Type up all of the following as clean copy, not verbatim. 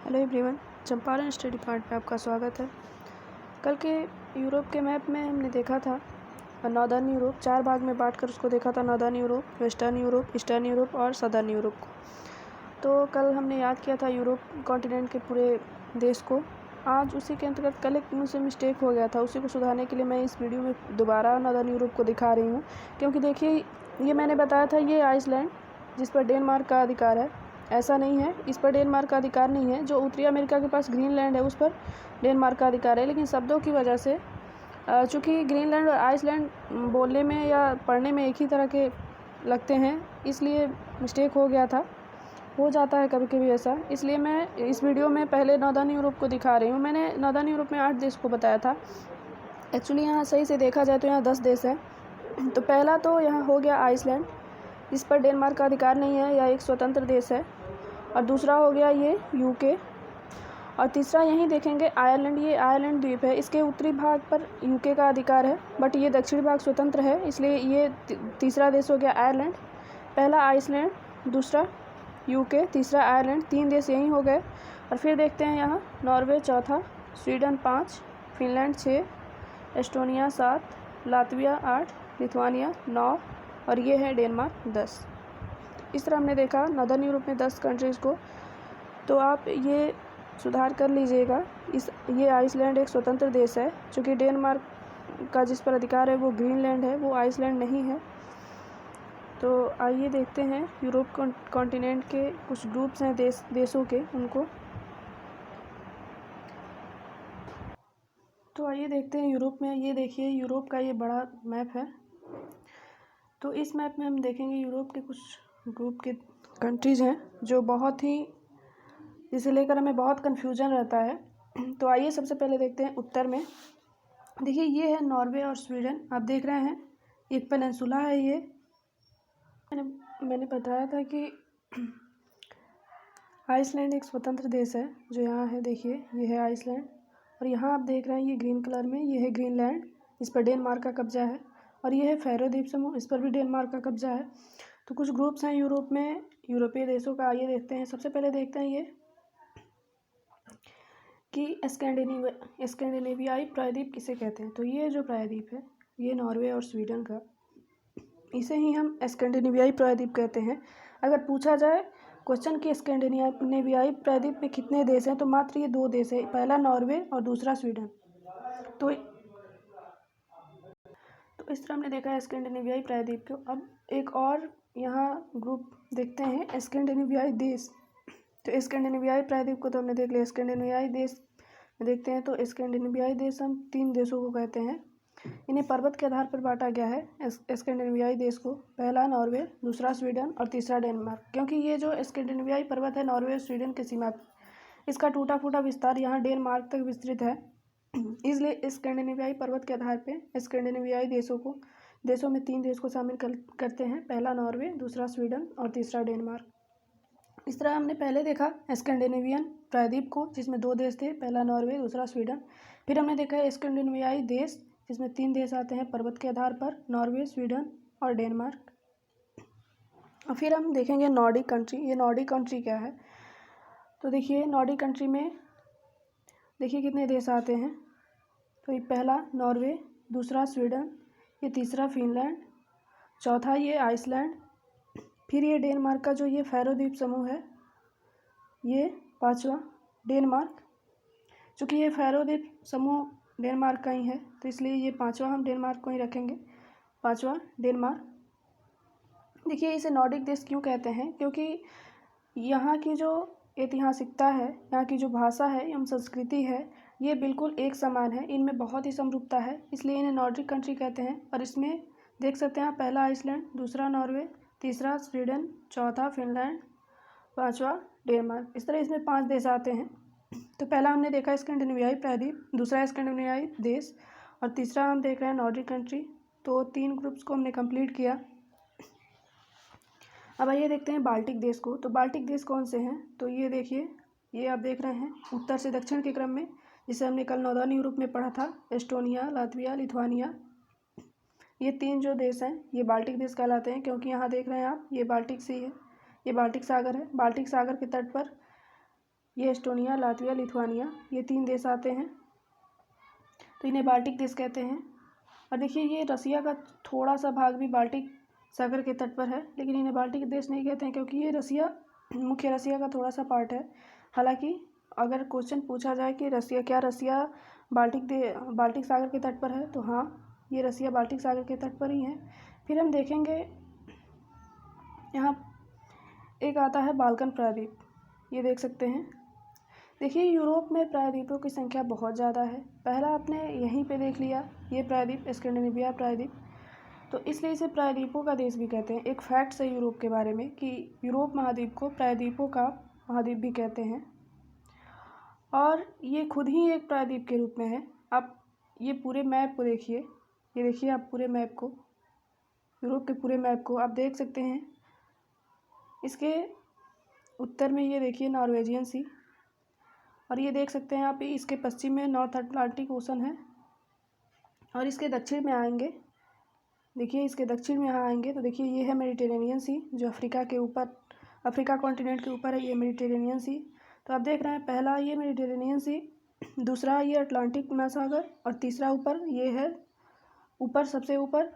Hello everyone, Champaran study point में आपका स्वागत है। कल के यूरोप के मैप में हमने देखा था नॉर्दर्न यूरोप, 4 भाग में बांटकर उसको देखा था। Northern Europe, western Europe, eastern Europe और सदर्न यूरोप को। तो कल हमने याद किया था यूरोप कॉन्टिनेंट के पूरे देश को। आज उसी के अंतर्गत कल एक मुझसे मिस्टेक हो गया था, उसी को सुधारने के लिए मैं इस वीडियो में दोबारा नॉर्दर्न यूरोप को दिखा रही हूँ। क्योंकि देखिए, ये मैंने बताया था, ये आइसलैंड जिस पर डेनमार्क का अधिकार है, ऐसा नहीं है। इस पर डेनमार्क का अधिकार नहीं है। जो उत्तरी अमेरिका के पास ग्रीनलैंड है, उस पर डेनमार्क का अधिकार है। लेकिन शब्दों की वजह से, चूँकि ग्रीनलैंड और आइसलैंड बोलने में या पढ़ने में एक ही तरह के लगते हैं, इसलिए मिस्टेक हो गया था। हो जाता है कभी कभी ऐसा। इसलिए मैं इस वीडियो में पहले नॉर्दर्न यूरोप को दिखा रही हूँ। मैंने नॉर्दर्न यूरोप में 8 देश को बताया था। एक्चुअली यहाँ सही से देखा जाए तो यहाँ 10 देश हैं। तो पहला तो यहाँ हो गया आइसलैंड, इस पर डेनमार्क का अधिकार नहीं है, यह एक स्वतंत्र देश है। और दूसरा हो गया ये यूके। और तीसरा यहीं देखेंगे आयरलैंड, ये आयरलैंड द्वीप है, इसके उत्तरी भाग पर यूके का अधिकार है, बट ये दक्षिणी भाग स्वतंत्र है, इसलिए ये तीसरा देश हो गया आयरलैंड। पहला आइसलैंड, दूसरा यूके, तीसरा आयरलैंड, 3 देश यहीं हो गए। और फिर देखते हैं यहाँ नॉर्वे चौथा, Sweden 5, Finland 6, Estonia 7, Latvia 8, Lithuania 9 और ये है डेनमार्क 10। इस तरह हमने देखा नॉर्दर्न यूरोप में 10 कंट्रीज़ को। तो आप ये सुधार कर लीजिएगा। ये आइसलैंड एक स्वतंत्र देश है, चूँकि डेनमार्क का जिस पर अधिकार है वो ग्रीनलैंड है, वो आइसलैंड नहीं है। तो आइए देखते हैं यूरोप कॉन्टिनेंट के कुछ ग्रुप्स हैं देशों के, उनको। तो आइए देखते हैं यूरोप में। ये देखिए यूरोप का ये बड़ा मैप है। तो इस मैप में हम देखेंगे यूरोप के कुछ ग्रुप के कंट्रीज़ हैं जो बहुत ही, इसे लेकर हमें बहुत कन्फ्यूजन रहता है। तो आइए सबसे पहले देखते हैं उत्तर में। देखिए ये है नॉर्वे और स्वीडन, आप देख रहे हैं एक पेनिनसुला है ये। मैंने बताया था कि आइसलैंड एक स्वतंत्र देश है, जो यहाँ है। देखिए ये है आइसलैंड, और यहाँ आप देख रहे हैं ये ग्रीन कलर में, ये है ग्रीनलैंड, इस पर डेनमार्क का कब्जा है। और ये है फैरो द्वीप समूह, इस पर भी डेनमार्क का कब्जा है। तो कुछ ग्रुप्स हैं यूरोप में, यूरोपीय देशों का। आइए देखते हैं। सबसे पहले देखते हैं ये कि स्कैंडिनेवियाई प्रायद्वीप किसे कहते हैं। तो ये जो प्रायद्वीप है, ये नॉर्वे और स्वीडन का, इसे ही हम स्कैंडिनेवियाई प्रायद्वीप कहते हैं। अगर पूछा जाए क्वेश्चन कि स्कैंडिनेवियाई प्रायद्वीप में कितने देश हैं, तो मात्र ये 2 देश है, पहला नॉर्वे और दूसरा स्वीडन। तो इस तरह हमने देखा है स्कैंडिनेवियाई प्रायद्वीप को। अब एक और यहाँ ग्रुप देखते हैं, स्कैंडिनेवियाई देश। तो स्कैंडिनेवियाई प्रायद्वीप को तो हमने देख लिया। स्कैंडिनेवियाई देश में देखते हैं, तो स्कैंडिनेवियाई देश हम 3 देशों को कहते हैं। इन्हें पर्वत के आधार पर बांटा गया है स्कैंडिनेवियाई देश को। पहला नॉर्वे, दूसरा स्वीडन और तीसरा डेनमार्क। क्योंकि ये जो स्कैंडिनेवियाई पर्वत है नॉर्वे और स्वीडन के सीमा, इसका टूटा फूटा विस्तार यहाँ डेनमार्क तक विस्तृत है। इसलिए स्कैंडिनेवियाई पर्वत के आधार पर स्कैंडिनेवियाई देशों में 3 देश को शामिल करते हैं। पहला नॉर्वे, दूसरा स्वीडन और तीसरा डेनमार्क। इस तरह हमने पहले देखा स्कैंडिनेवियन प्रायद्वीप को, जिसमें 2 देश थे, पहला नॉर्वे, दूसरा स्वीडन। फिर हमने देखा स्कैंडिनेवियाई देश, जिसमें 3 देश आते हैं पर्वत के आधार पर, नॉर्वे, स्वीडन और डेनमार्क। और फिर हम देखेंगे नॉर्डिक कंट्री। ये नॉर्डिक कंट्री क्या है, तो देखिए नॉर्डिक कंट्री में देखिए कितने देश आते हैं। तो ये पहला नॉर्वे, दूसरा स्वीडन, ये तीसरा फिनलैंड, चौथा ये आइसलैंड, फिर ये डेनमार्क का जो ये फैरो द्वीप समूह है, ये 5वां डेनमार्क। चूँकि ये फैरो द्वीप समूह डेनमार्क का ही है, तो इसलिए ये 5वां हम डेनमार्क को ही रखेंगे, 5वां डेनमार्क। देखिए इसे नॉर्डिक देश क्यों कहते हैं, क्योंकि यहाँ की जो ऐतिहासिकता है, यहाँ की जो भाषा है एवं संस्कृति है, ये बिल्कुल एक समान है, इनमें बहुत ही समरूपता है, इसलिए इन्हें नॉर्डिक कंट्री कहते हैं। और इसमें देख सकते हैं आप, पहला आइसलैंड, दूसरा नॉर्वे, तीसरा स्वीडन, चौथा फिनलैंड, 5वां डेनमार्क। इस तरह इसमें 5 देश आते हैं। तो पहला हमने देखा स्कैंडिनेवियाई प्रायद्वीप, दूसरा स्कैंडिनेवियाई देश और तीसरा हम देख रहे हैं नॉर्डिक कंट्री। तो 3 ग्रुप्स को हमने कंप्लीट किया। अब आइए देखते हैं बाल्टिक देश को। तो बाल्टिक देश कौन से हैं, तो ये देखिए, ये आप देख रहे हैं उत्तर से दक्षिण के क्रम में, जिसे हमने कल नॉर्दर्न यूरोप में पढ़ा था, एस्टोनिया, लातविया, लिथुआनिया। ये 3 जो देश हैं ये बाल्टिक देश कहलाते हैं, क्योंकि यहाँ देख रहे हैं आप, ये बाल्टिक सी है, ये बाल्टिक सागर है। बाल्टिक सागर के तट पर ये एस्टोनिया, लातविया, लिथुआनिया, ये 3 देश आते हैं, तो इन्हें बाल्टिक देश कहते हैं। और देखिए ये रसिया का थोड़ा सा भाग भी बाल्टिक सागर के तट पर है, लेकिन इन्हें बाल्टिक देश नहीं कहते हैं क्योंकि ये मुख्य रसिया का थोड़ा सा पार्ट है। हालांकि अगर क्वेश्चन पूछा जाए कि रसिया बाल्टिक सागर के तट पर है, तो हाँ, ये रसिया बाल्टिक सागर के तट पर ही है। फिर हम देखेंगे यहाँ एक आता है बाल्कन प्रायद्वीप, ये देख सकते हैं। देखिए यूरोप में प्रायद्वीपों की संख्या बहुत ज़्यादा है। पहला आपने यहीं पे देख लिया, ये प्रायद्वीप स्कैंडिनेविया प्रायद्वीप, तो इसलिए इसे प्रायद्वीपों का देश भी कहते हैं। एक फैक्ट्स है यूरोप के बारे में कि यूरोप महाद्वीप को प्रायद्वीपों का महाद्वीप भी कहते हैं, और ये खुद ही एक प्रायद्वीप के रूप में है। आप ये पूरे मैप को देखिए, ये देखिए आप पूरे मैप को, यूरोप के पूरे मैप को आप देख सकते हैं। इसके उत्तर में ये देखिए नॉर्वेजियन सी, और ये देख सकते हैं आप इसके पश्चिम में नॉर्थ अटलांटिक ओशन है, और इसके दक्षिण में आएंगे, देखिए इसके दक्षिण में यहाँ आएंगे तो देखिए ये है मेडिटेरेनियन सी, जो अफ्रीका कॉन्टिनेंट के ऊपर है, ये मेडिटेरेनियन सी। तो आप देख रहे हैं पहला ये मेडिटेरेनियन सी, दूसरा ये अटलांटिक महासागर, और तीसरा ऊपर ये है, ऊपर सबसे ऊपर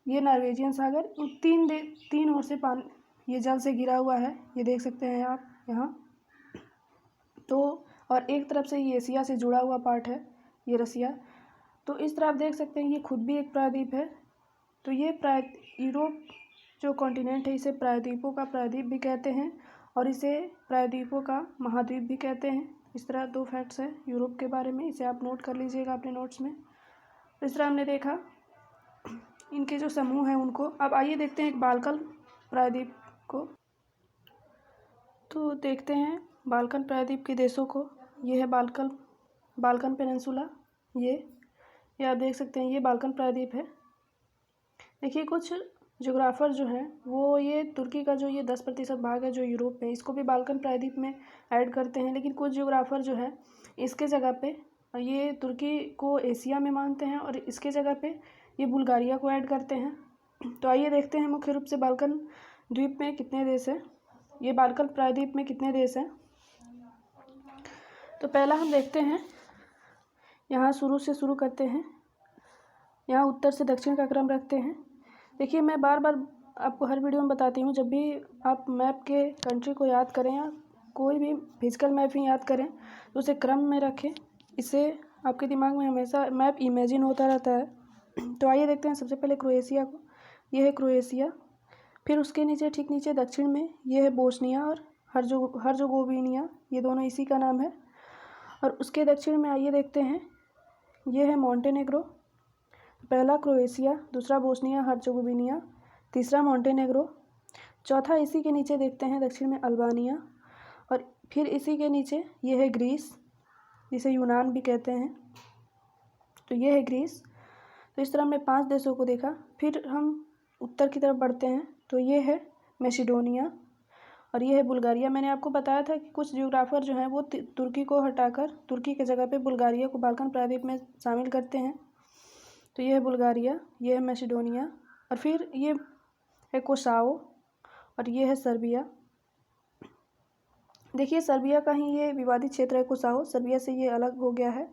ये नॉर्वेजियन सागर। तीन ओर से पानी ये जल से घिरा हुआ है, ये देख सकते हैं आप यहाँ। तो और एक तरफ से ये एशिया से जुड़ा हुआ पार्ट है, ये रसिया। तो इस तरह आप देख सकते हैं ये खुद भी एक प्रायद्वीप है। तो ये यूरोप जो कॉन्टिनेंट है, इसे प्रायद्वीपों का प्रायद्वीप भी कहते हैं, और इसे प्रायद्वीपों का महाद्वीप भी कहते हैं। इस तरह 2 फैक्ट्स हैं यूरोप के बारे में, इसे आप नोट कर लीजिएगा अपने नोट्स में। तो इस तरह हमने देखा इनके जो समूह हैं उनको। अब आइए देखते हैं एक बाल्कन प्रायद्वीप को। तो देखते हैं बाल्कन प्रायद्वीप के देशों को। ये है बाल्कन पेनिनसुला, ये आप देख सकते हैं, ये बाल्कन प्रायद्वीप है। देखिए कुछ ज्योग्राफर जो हैं वो ये तुर्की का जो ये 10% भाग है जो यूरोप में, इसको भी बाल्कन प्रायद्वीप में ऐड करते हैं। लेकिन कुछ ज्योग्राफर जो हैं इसके जगह पे ये तुर्की को एशिया में मानते हैं, और इसके जगह पे ये बुल्गारिया को ऐड करते हैं। तो आइए देखते हैं मुख्य रूप से बाल्कन द्वीप में कितने देश हैं, ये बाल्कन प्रायद्वीप में कितने देश हैं। तो पहला हम देखते हैं, यहाँ शुरू करते हैं, यहाँ उत्तर से दक्षिण का क्रम रखते हैं। देखिए मैं बार बार आपको हर वीडियो में बताती हूँ, जब भी आप मैप के कंट्री को याद करें या कोई भी फिजिकल मैप ही याद करें तो उसे क्रम में रखें, इससे आपके दिमाग में हमेशा मैप इमेजिन होता रहता है। तो आइए देखते हैं सबसे पहले क्रोएशिया को। ये है क्रोएशिया, फिर उसके नीचे ठीक नीचे दक्षिण में ये है बोस्निया और हर्जोगोविनिया, ये दोनों इसी का नाम है। और उसके दक्षिण में आइए देखते हैं, ये है मॉन्टेनेग्रो। पहला क्रोएशिया, दूसरा बोस्निया हर्जोगोविनिया, तीसरा मॉन्टेनेग्रो, चौथा इसी के नीचे देखते हैं दक्षिण में अल्बानिया, और फिर इसी के नीचे ये है ग्रीस, जिसे यूनान भी कहते हैं, तो ये है ग्रीस। तो इस तरह हमने 5 देशों को देखा। फिर हम उत्तर की तरफ बढ़ते हैं, तो ये है मैसिडोनिया और ये है बुल्गारिया। मैंने आपको बताया था कि कुछ जियोग्राफर जो हैं वो तुर्की को हटाकर तुर्की के जगह पे बुल्गारिया को बाल्कन प्रायद्वीप में शामिल करते हैं। तो ये है बुल्गारिया, ये है मैसिडोनिया, और फिर ये है कोसावो, और ये है सर्बिया। देखिए सर्बिया का ही ये विवादित क्षेत्र है कोसावो, सर्बिया से ये अलग हो गया है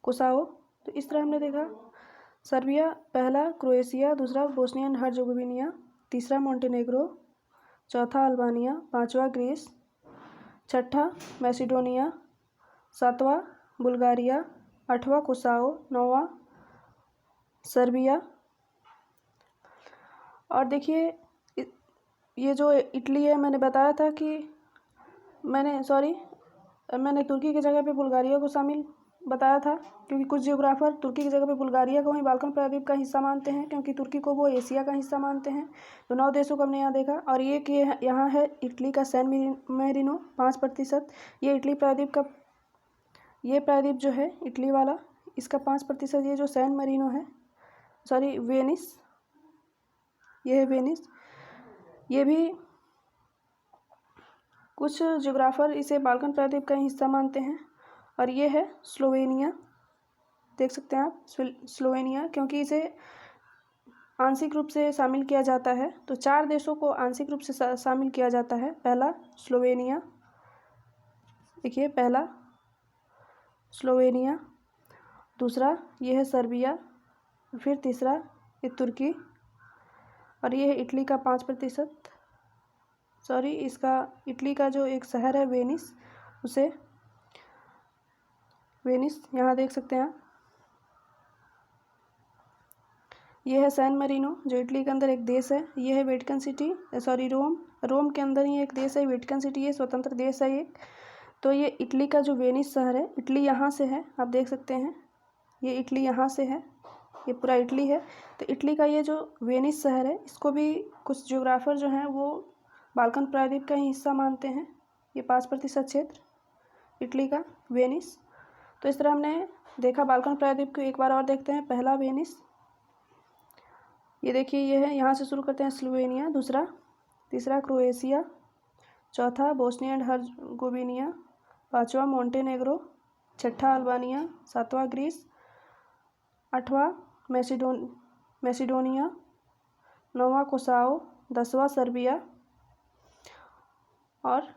कोसावो। तो इस तरह हमने देखा सर्बिया, पहला क्रोएशिया, दूसरा बोस्निया एंड हर्जोगोविनिया, तीसरा मॉन्टेनेग्रो, चौथा अल्बानिया, पांचवा ग्रीस, छठा मैसिडोनिया, सातवां बुल्गारिया, आठवां कोसावो, नौवां सर्बिया। और देखिए ये जो इटली है, मैंने बताया था कि मैंने तुर्की की जगह पे बुल्गारिया को शामिल बताया था, क्योंकि कुछ जियोग्राफर तुर्की की जगह पे बुल्गारिया को ही बाल्कन प्रायद्वीप का हिस्सा मानते हैं, क्योंकि तुर्की को वो एशिया का हिस्सा मानते हैं। तो 9 देशों को हमने यहाँ देखा। और ये कि यहाँ है इटली का सैन मेरिनो 5%, ये इटली प्रायद्वीप का, ये प्रायद्वीप जो है इटली वाला, इसका 5%। ये जो सैन मेरिनो है, वेनिस, ये है वेनिस, ये भी कुछ जियोग्राफर इसे बाल्कन प्रायद्वीप का हिस्सा मानते हैं। और ये है स्लोवेनिया, देख सकते हैं आप स्लोवेनिया, क्योंकि इसे आंशिक रूप से शामिल किया जाता है। तो 4 देशों को आंशिक रूप से शामिल किया जाता है। पहला स्लोवेनिया, देखिए पहला स्लोवेनिया, दूसरा ये है सर्बिया, फिर तीसरा ये तुर्की, और ये है इटली का 5%, सॉरी इसका इटली का जो एक शहर है वेनिस, उसे वेनिस यहाँ देख सकते हैं आप। ये है सैन मरीनो जो इटली के अंदर एक देश है। ये है वेटिकन सिटी, सॉरी रोम के अंदर ही एक देश है वेटिकन सिटी, ये स्वतंत्र देश है एक। तो ये इटली का जो वेनिस शहर है, इटली यहाँ से है, आप देख सकते हैं ये इटली यहाँ से है, ये पूरा इटली है। तो इटली का ये जो वेनिस शहर है, इसको भी कुछ ज्योग्राफर जो हैं वो बाल्कन प्रायद्वीप का ही हिस्सा मानते हैं। ये 5% क्षेत्र इटली का वेनिस। तो इस तरह हमने देखा बाल्कन प्रायद्वीप को। एक बार और देखते हैं। पहला वेनिस, ये देखिए ये है, यहाँ से शुरू करते हैं स्लोवेनिया, दूसरा, तीसरा क्रोएशिया, चौथा बोस्निया एंड हर्जगोविनिया, पाँचवा मोंटेनेग्रो, छठा अल्बानिया, सातवां ग्रीस, आठवां मैसिडोनिया, नौवां कोसाओ, 10वां सर्बिया और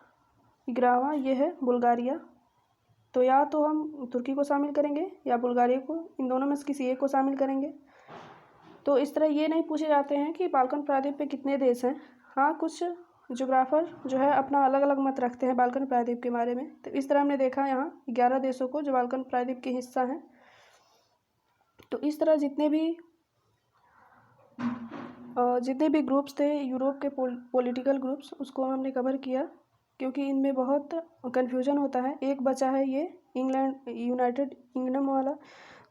11वां ये है बुल्गारिया। तो या तो हम तुर्की को शामिल करेंगे या बुल्गारिया को, इन दोनों में से किसी एक को शामिल करेंगे। तो इस तरह ये नहीं पूछे जाते हैं कि बाल्कन प्रायद्वीप पे कितने देश हैं। हाँ, कुछ ज्योग्राफर जो है अपना अलग अलग मत रखते हैं बाल्कन प्रायद्वीप के बारे में। तो इस तरह हमने देखा यहाँ 11 देशों को जो बाल्कन प्रायद्वीप के हिस्सा हैं। तो इस तरह जितने भी ग्रुप्स थे यूरोप के पॉलिटिकल ग्रुप्स, उसको हमने कवर किया, क्योंकि इनमें बहुत कन्फ्यूजन होता है। एक बचा है ये इंग्लैंड यूनाइटेड किंगडम वाला।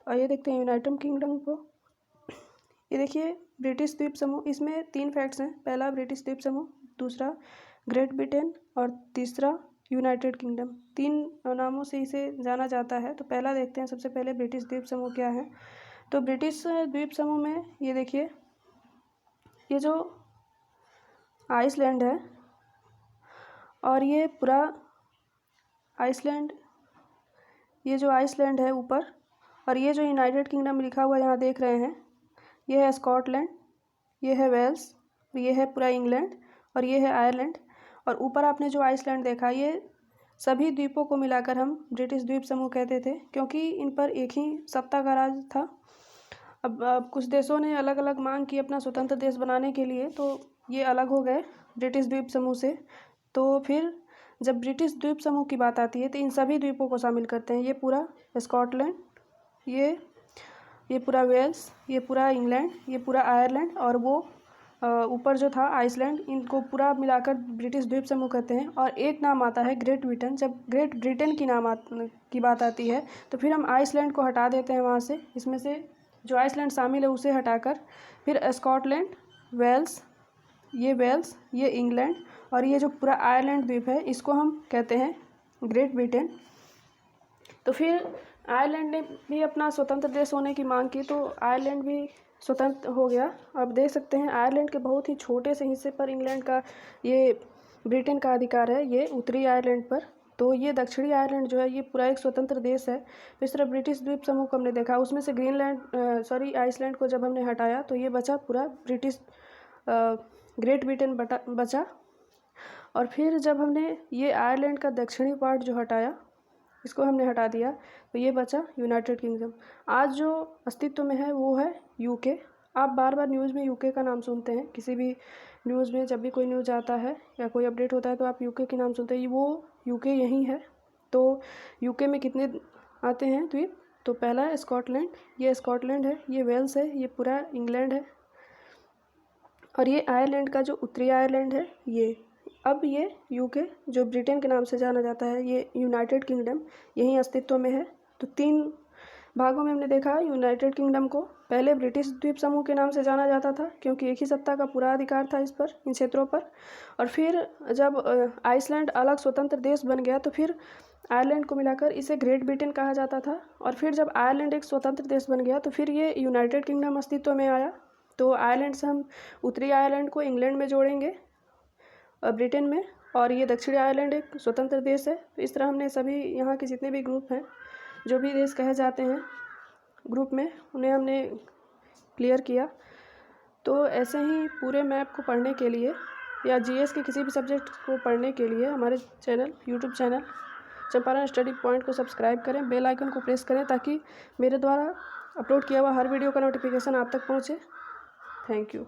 और ये देखते हैं यूनाइटेड किंगडम को। ये देखिए ब्रिटिश द्वीप समूह, इसमें 3 फैक्ट्स हैं। पहला ब्रिटिश द्वीप समूह, दूसरा ग्रेट ब्रिटेन और तीसरा यूनाइटेड किंगडम। 3 नामों से इसे जाना जाता है। तो पहला देखते हैं, सबसे पहले ब्रिटिश द्वीप समूह क्या है। तो ब्रिटिश द्वीप समूह में ये देखिए, ये जो आइसलैंड है और ये पूरा आइसलैंड, ये जो आइसलैंड है ऊपर, और ये जो यूनाइटेड किंगडम लिखा हुआ यहाँ देख रहे हैं, ये है स्कॉटलैंड, ये है वेल्स, ये है पूरा इंग्लैंड और ये है आयरलैंड। और ऊपर आपने जो आइसलैंड देखा, ये सभी द्वीपों को मिलाकर हम ब्रिटिश द्वीप समूह कहते थे, क्योंकि इन पर एक ही सत्ता का राज था। अब कुछ देशों ने अलग अलग मांग की अपना स्वतंत्र देश बनाने के लिए, तो ये अलग हो गए ब्रिटिश द्वीप समूह से। तो फिर जब ब्रिटिश द्वीप समूह की बात आती है तो इन सभी द्वीपों को शामिल करते हैं। ये पूरा स्कॉटलैंड, ये पूरा वेल्स, ये पूरा इंग्लैंड, ये पूरा आयरलैंड और वो ऊपर जो था आइसलैंड, इनको पूरा मिलाकर ब्रिटिश द्वीप समूह कहते हैं। और एक नाम आता है ग्रेट ब्रिटेन। जब ग्रेट ब्रिटेन की बात आती है तो फिर हम आइसलैंड को हटा देते हैं वहाँ से। इसमें से जो आइसलैंड शामिल है उसे हटाकर फिर स्कॉटलैंड, वेल्स, ये इंग्लैंड और ये जो पूरा आयरलैंड द्वीप है, इसको हम कहते हैं ग्रेट ब्रिटेन। तो फिर आयरलैंड ने भी अपना स्वतंत्र देश होने की मांग की, तो आयरलैंड भी स्वतंत्र हो गया। आप देख सकते हैं आयरलैंड के बहुत ही छोटे से हिस्से पर इंग्लैंड का, ये ब्रिटेन का अधिकार है, ये उत्तरी आयरलैंड पर। तो ये दक्षिणी आयरलैंड जो है ये पूरा एक स्वतंत्र देश है। तो इस तरह ब्रिटिश द्वीप समूह को हमने देखा, उसमें से आइसलैंड को जब हमने हटाया तो ये बचा पूरा ग्रेट ब्रिटेन बचा। और फिर जब हमने ये आयरलैंड का दक्षिणी पार्ट जो हटाया, इसको हमने हटा दिया, तो ये बचा यूनाइटेड किंगडम। आज जो अस्तित्व में है वो है यूके। आप बार बार न्यूज़ में यूके का नाम सुनते हैं, किसी भी न्यूज़ में जब भी कोई न्यूज़ आता है या कोई अपडेट होता है तो आप यूके के नाम सुनते हैं, वो यूके यहीं है। तो यूके में कितने आते हैं द्वीप, तो पहला है स्कॉटलैंड, ये स्कॉटलैंड है, ये वेल्स है, ये पूरा इंग्लैंड है और ये आयरलैंड का जो उत्तरी आयरलैंड है ये। अब ये यूके जो ब्रिटेन के नाम से जाना जाता है, ये यूनाइटेड किंगडम यहीं अस्तित्व में है। तो 3 भागों में हमने देखा यूनाइटेड किंगडम को। पहले ब्रिटिश द्वीप समूह के नाम से जाना जाता था, क्योंकि एक ही सत्ता का पूरा अधिकार था इन क्षेत्रों पर। और फिर जब आइसलैंड अलग स्वतंत्र देश बन गया तो फिर आयरलैंड को मिलाकर इसे ग्रेट ब्रिटेन कहा जाता था। और फिर जब आयरलैंड एक स्वतंत्र देश बन गया तो फिर ये यूनाइटेड किंगडम अस्तित्व में आया। तो आयरलैंड से हम उत्तरी आयरलैंड को इंग्लैंड में जोड़ेंगे ब्रिटेन में, और ये दक्षिणी आयरलैंड एक स्वतंत्र देश है। तो इस तरह हमने सभी यहाँ के जितने भी ग्रुप हैं, जो भी देश कहे जाते हैं ग्रुप में, उन्हें हमने क्लियर किया। तो ऐसे ही पूरे मैप को पढ़ने के लिए या जीएस के किसी भी सब्जेक्ट को पढ़ने के लिए हमारे YouTube channel Champaran study point को सब्सक्राइब करें, बेल आइकन को प्रेस करें ताकि मेरे द्वारा अपलोड किया हुआ हर वीडियो का नोटिफिकेशन आप तक पहुँचे। Thank you.